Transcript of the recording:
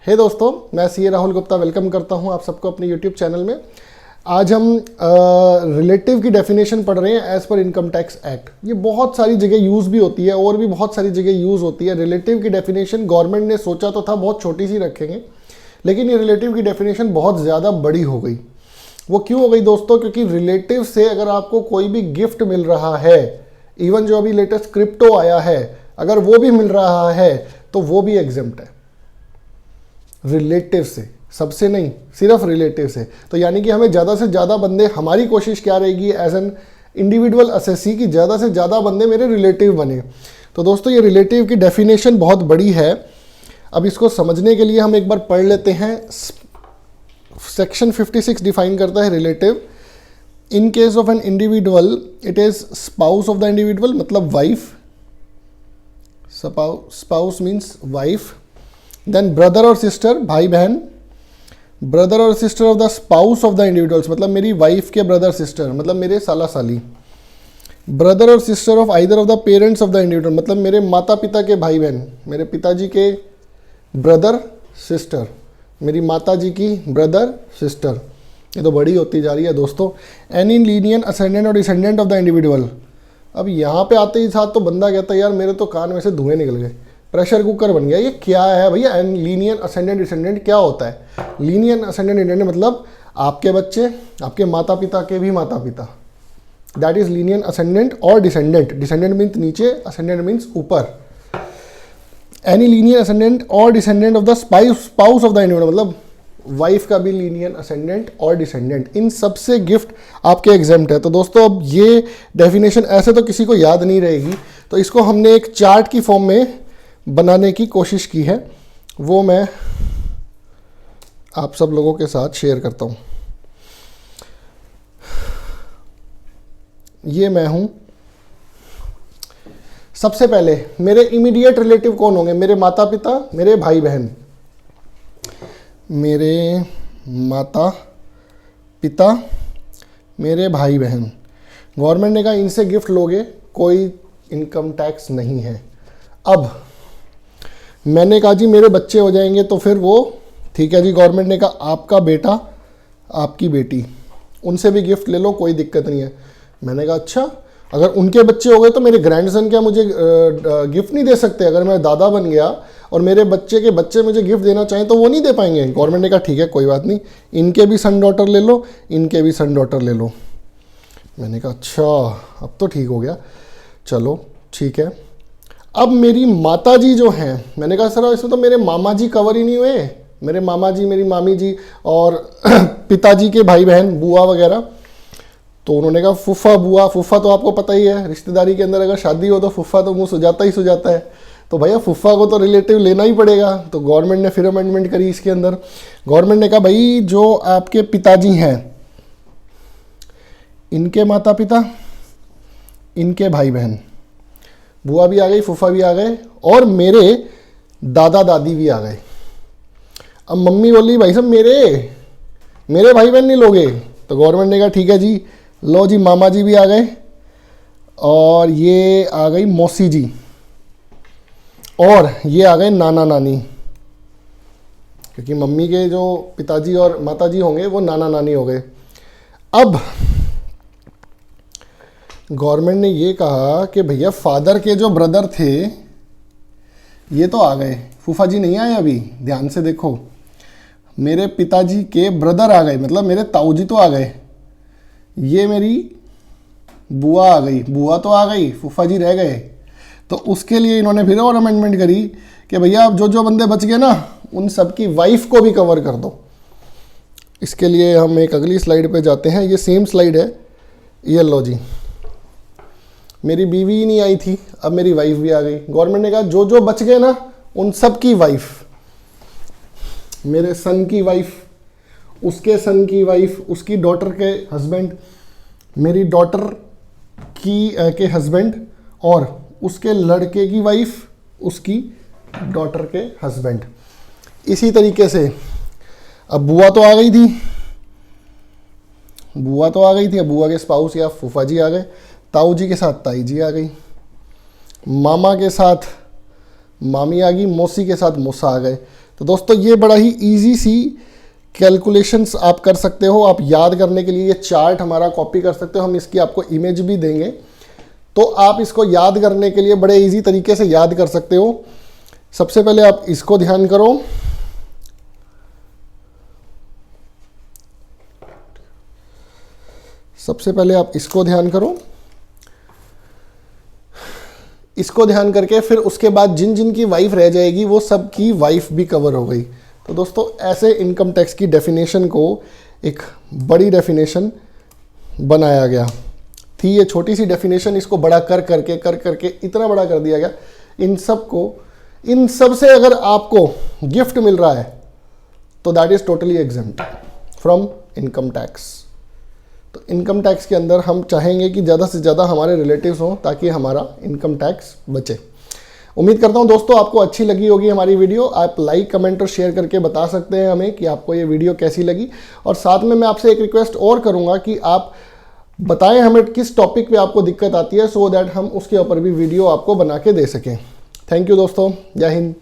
हे दोस्तों, मैं CA Rahul Gupta welcome करता हूं आप सबको अपने यूट्यूब चैनल में। आज हम रिलेटिव की डेफिनेशन पढ़ रहे हैं as per income tax act. ये बहुत सारी जगह यूज़ भी होती है और भी बहुत सारी जगह यूज़ होती है। रिलेटिव की डेफिनेशन गवर्नमेंट ने सोचा तो था बहुत छोटी सी रखेंगे, लेकिन ये रिलेटिव की डेफिनेशन बहुत ज़्यादा बड़ी हो गई। वो क्यों हो गई दोस्तों? क्योंकि रिलेटिव से अगर आपको कोई भी गिफ्ट मिल रहा है, इवन जो अभी लेटेस्ट क्रिप्टो आया है, अगर वो भी मिल रहा है तो वो भी एग्जेम्प्ट है रिलेटिव से, सबसे नहीं, सिर्फ रिलेटिव से। तो यानी कि हमें ज़्यादा से ज़्यादा बंदे, हमारी कोशिश क्या रहेगी एज एन इंडिविजुअल असेसी कि ज़्यादा से ज़्यादा बंदे मेरे रिलेटिव बने। तो दोस्तों ये रिलेटिव की डेफिनेशन बहुत बड़ी है। अब इसको समझने के लिए हम एक बार पढ़ लेते हैं। सेक्शन 56 डिफाइन करता है relative. In case of an individual it is spouse of the individual, मतलब wife. Spouse means wife. Then brother और सिस्टर, भाई बहन। ब्रदर और sister of the spouse of the individuals, मतलब मेरी वाइफ के ब्रदर सिस्टर, मतलब मेरे साला साली। ब्रदर और sister of either of the parents of the individual, मतलब मेरे माता पिता के भाई बहन, मेरे पिताजी के ब्रदर सिस्टर, मेरी माता जी की ब्रदर सिस्टर। ये तो बड़ी होती जा रही है दोस्तों। एनी लीनियंट असेंडेंट और डिसेंडेंट ऑफ द इंडिविजुअल। अब यहाँ पे आते ही साथ तो बंदा कहता है यार मेरे तो कान में से धुएं निकल गए, प्रेशर कुकर बन गया। ये क्या है भैया? लीनियन असेंडेंट डिसेंडेंट क्या होता है? लीनियन असेंडेंट डिसेंडेंट मतलब आपके बच्चे, आपके माता पिता के भी माता पिता, दैट इज लीनियन असेंडेंट और डिसेंडेंट। डिसेंडेंट मीन्स नीचे, असेंडेंट मीन्स ऊपर। एनी लीनियन असेंडेंट और descendant of the spouse of the individual, मतलब वाइफ का भी लीनियन असेंडेंट और डिसेंडेंट, इन सबसे गिफ्ट आपके एग्जेम्प्ट है। तो दोस्तों अब ये डेफिनेशन ऐसे तो किसी को याद नहीं रहेगी, तो इसको हमने एक चार्ट की फॉर्म में बनाने की कोशिश की है, वो मैं आप सब लोगों के साथ शेयर करता हूँ। ये मैं हूँ। सबसे पहले मेरे इमीडिएट रिलेटिव कौन होंगे? मेरे माता पिता, मेरे भाई बहन। मेरे माता पिता, मेरे भाई बहन। गवर्नमेंट ने कहा इनसे गिफ्ट लोगे, कोई इनकम टैक्स नहीं है। अब मैंने कहा जी मेरे बच्चे हो जाएंगे तो फिर वो ठीक है जी। गवर्नमेंट ने कहा आपका बेटा, आपकी बेटी, उनसे भी गिफ्ट ले लो, कोई दिक्कत नहीं है। मैंने कहा अच्छा, अगर उनके बच्चे हो गए तो मेरे ग्रैंडसन क्या मुझे गिफ्ट नहीं दे सकते? अगर मैं दादा बन गया और मेरे बच्चे के बच्चे मुझे गिफ्ट देना चाहें तो वो नहीं दे पाएंगे? गवर्नमेंट ने कहा ठीक है कोई बात नहीं, इनके भी सन डॉटर ले लो, इनके भी सन डॉटर ले लो। मैंने कहा अच्छा अब तो ठीक हो गया, चलो ठीक है। अब मेरी माता जी जो हैं, मैंने कहा सर इसमें तो मेरे मामा जी कवर ही नहीं हुए, मेरे मामा जी, मेरी मामी जी और पिताजी के भाई बहन, बुआ वगैरह। तो उन्होंने कहा फूफा बुआ। फूफा तो आपको पता ही है, रिश्तेदारी के अंदर अगर शादी हो तो फूफा तो मुँह सुजाता ही सुजाता है। तो भैया फूफा को तो रिलेटिव लेना ही पड़ेगा। तो गवर्नमेंट ने फिर अमेंडमेंट करी इसके अंदर। गवर्नमेंट ने कहा भाई जो आपके पिताजी हैं, इनके माता पिता, इनके भाई बहन, बुआ भी आ गई, फूफा भी आ गए और मेरे दादा दादी भी आ गए। अब मम्मी बोली भाई साहब मेरे भाई बहन नहीं लोगे? तो गवर्नमेंट ने कहा ठीक है जी, लो जी मामा जी भी आ गए और ये आ गई मौसी जी और ये आ गए नाना नानी, क्योंकि मम्मी के जो पिताजी और माता जी होंगे वो नाना नानी हो गए। अब गवर्नमेंट ने ये कहा कि भैया फादर के जो ब्रदर थे ये तो आ गए, फूफा जी नहीं आए अभी, ध्यान से देखो। मेरे पिताजी के ब्रदर आ गए, मतलब मेरे ताऊ जी तो आ गए। ये मेरी बुआ आ गई, बुआ तो आ गई, फूफा जी रह गए। तो उसके लिए इन्होंने फिर और अमेंडमेंट करी कि भैया अब जो बंदे बच गए ना उन सबकी वाइफ को भी कवर कर दो। इसके लिए हम एक अगली स्लाइड पे जाते हैं। ये सेम स्लाइड है, ये लो जी। मेरी बीवी ही नहीं आई थी, अब मेरी वाइफ भी आ गई। गवर्नमेंट ने कहा जो बच गए ना उन सब की वाइफ, मेरे सन की वाइफ, उसके सन की वाइफ, उसकी डॉटर के हस्बैंड, मेरी डॉटर के हस्बैंड और उसके लड़के की वाइफ, उसकी डॉटर के हस्बैंड। इसी तरीके से अब बुआ तो आ गई थी, अब बुआ के स्पाउस या फूफा जी आ गए, ताऊ जी के साथ ताई जी आ गई, मामा के साथ मामी आ गई, मौसी के साथ मौसा आ गए। तो दोस्तों ये बड़ा ही ईजी सी कैलकुलेशंस आप कर सकते हो। आप याद करने के लिए ये चार्ट हमारा कॉपी कर सकते हो, हम इसकी आपको इमेज भी देंगे, तो आप इसको याद करने के लिए बड़े इजी तरीके से याद कर सकते हो। सबसे पहले आप इसको ध्यान करो, सबसे पहले आप इसको ध्यान करो, इसको ध्यान करके फिर उसके बाद जिन जिन की वाइफ रह जाएगी वो सब की वाइफ भी कवर हो गई। तो दोस्तों ऐसे इनकम टैक्स की डेफिनेशन को एक बड़ी डेफिनेशन बनाया गया थी। ये छोटी सी डेफिनेशन इसको बड़ा कर करके इतना बड़ा कर दिया गया। इन सब से अगर आपको गिफ्ट मिल रहा है तो that is totally exempt from income tax. तो इनकम टैक्स के अंदर हम चाहेंगे कि ज़्यादा से ज़्यादा हमारे रिलेटिव्स हों ताकि हमारा इनकम टैक्स बचे। उम्मीद करता हूं दोस्तों आपको अच्छी लगी होगी हमारी वीडियो। आप लाइक, कमेंट और शेयर करके बता सकते हैं हमें कि आपको ये वीडियो कैसी लगी। और साथ में मैं आपसे एक रिक्वेस्ट और करूंगा कि आप बताएं हमें किस टॉपिक पे आपको दिक्कत आती है, सो दैट हम उसके ऊपर भी वीडियो आपको बना के दे सकें। थैंक यू दोस्तों, जय हिंद।